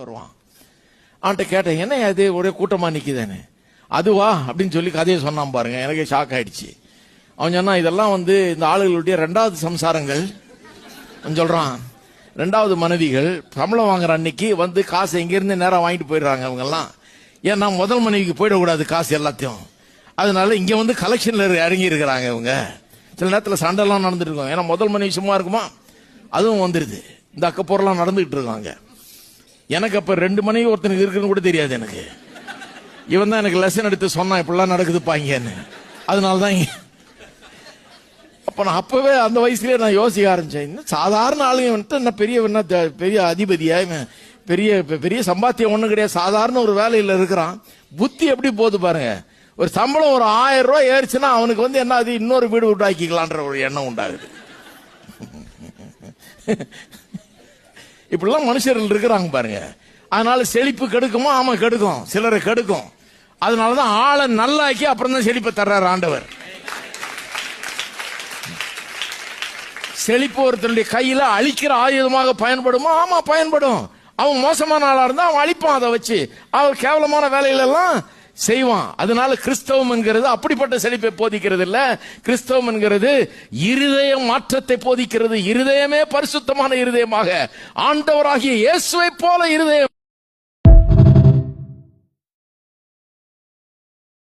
வருவான். அவன்கிட்ட கேட்டேன், என்ன அது ஒரே கூட்டமா நிக்குதுன்னு. அதுவா அப்படின்னு சொல்லி கதையை சொன்னான் பாருங்க. எனக்கு ஷாக் ஆயிடுச்சு. அவன் சொன்னா, இதெல்லாம் இந்த ஆளுகளுடைய 2வது சம்சாரங்கள் சொல்றான். 2வது மனைவிகள் சம்பளம் வாங்குற அன்னைக்கு காசை இங்கிருந்து நேரம் வாங்கிட்டு போயிடுறாங்க அவங்க எல்லாம். ஏன்னா முதல் மனைவிக்கு போயிடக்கூடாது காசு எல்லாத்தையும். அதனால இங்க கலெக்ஷன்ல இறங்கி இருக்கிறாங்க இவங்க. சில நேரத்தில் சண்டைலாம் நடந்துட்டு இருக்கோம். ஏன்னா முதல் மனைவி சும்மா இருக்குமா, அதுவும் வந்துருது. இந்த அக்கப்போரெல்லாம் நடந்துகிட்டு இருக்காங்க. எனக்கு அப்ப 2 மனைவி ஒருத்தனுக்கு இருக்குன்னு கூட தெரியாது எனக்கு. இவன் தான் எனக்கு லெசன் எடுத்து சொன்னான், இப்படிலாம் நடக்குது பாங்கன்னு. அதனாலதான் அப்ப நான் அப்பவே அந்த வயசுலயே நான் யோசிக்க ஆரம்பிச்சேன். சாதாரண ஆளுங்க என்ன பெரிய அதிபதியா, பெரிய பெரிய சம்பாத்தியம் ஒண்ணும் கிடையாது, சாதாரண ஒரு வேலையில இருக்கிறான். புத்தி எப்படி போகுது பாருங்க. ஒரு சம்பளம் ஒரு 1000 ரூபாய் ஏறிச்சுன்னா அவனுக்கு என்ன அது இன்னொரு வீடு உண்டாக்கிக்கலான்ற ஒரு எண்ணம் உண்டாகுது. இப்படிலாம் மனுஷர்கள் இருக்கிறாங்க பாருங்க. அதனால செழிப்பு கெடுக்குமா? ஆமா கெடுக்கும், சிலரை கெடுக்கும். அதனாலதான் ஆளை நல்லாக்கி அப்புறம் தான் செழிப்பை தர்றாரு ஆண்டவர். செழிப்பு ஒருத்தனுடைய கையில அழிக்கிற ஆயுதமாக பயன்படுமா? ஆமா பயன்படும். அவன் மோசமான ஆளா இருந்தா அவன் அழிப்பான். அதை வச்சு அவன் கேவலமான வேலையில எல்லாம் செய்வான். அதனால கிறிஸ்தவம் என்கிறது அப்படிப்பட்ட செழிப்பை போதிக்கிறது இல்ல. கிறிஸ்தவம் என்கிறது இருதய மாற்றத்தை போதிக்கிறது. இருதயமே பரிசுத்தமான இருதயமாக, ஆண்டவராகிய இயேசுவை போல இருதயம்